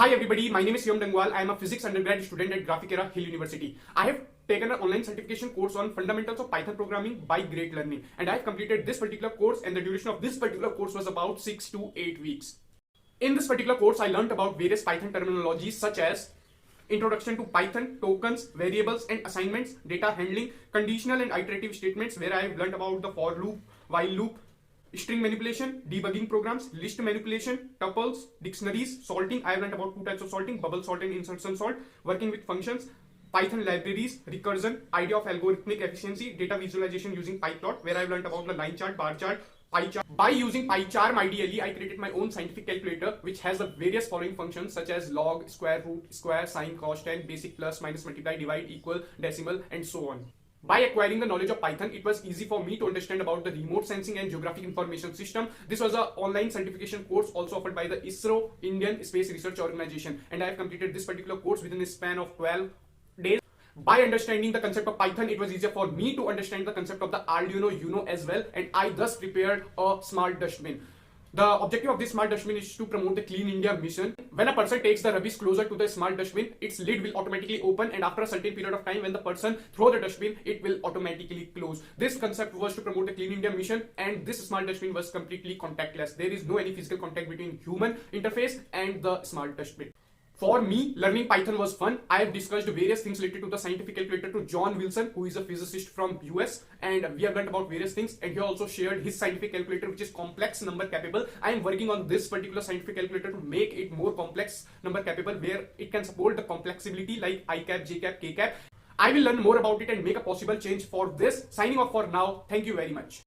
Hi everybody, my name is Shivam Dangwal. I am a physics undergrad student at Graphic Era Hill University. I have taken an online certification course on fundamentals of Python programming by Great Learning, and I have completed this particular course, and the duration of this particular course was about 6 to 8 weeks. In this particular course, I learned about various Python terminologies such as introduction to Python, tokens, variables and assignments, data handling, conditional and iterative statements, where I have learned about the for loop, while loop, string manipulation, debugging programs, list manipulation, tuples, dictionaries, sorting. I have learned about two types of sorting, bubble sort and insertion sort, working with functions, Python libraries, recursion, idea of algorithmic efficiency, data visualization using PyPlot, where I have learned about the line chart, bar chart, pie chart. By using PyCharm ideally, I created my own scientific calculator which has the various following functions such as log, square root, square, sine, cos, tan, basic, plus, minus, multiply, divide, equal, decimal and so on. By acquiring the knowledge of Python, it was easy for me to understand about the remote sensing and geographic information system. This was an online certification course also offered by the ISRO, Indian Space Research Organization, and I have completed this particular course within a span of 12 days. By understanding the concept of Python, it was easier for me to understand the concept of the Arduino Uno as well, and I thus prepared a smart dustbin. The objective of this smart dustbin is to promote the Clean India mission. When a person takes the rubbish closer to the smart dustbin, its lid will automatically open, and after a certain period of time when the person throws the dustbin, it will automatically close. This concept was to promote the Clean India mission, and this smart dustbin was completely contactless. There is no any physical contact between human interface and the smart dustbin. For me, learning Python was fun. I have discussed various things related to the scientific calculator to John Wilson, who is a physicist from US, and we have learned about various things, and he also shared his scientific calculator which is complex number capable. I am working on this particular scientific calculator to make it more complex number capable, where it can support the complexity like I cap, J cap, K cap. I will learn more about it and make a possible change for this. Signing off for now. Thank you very much.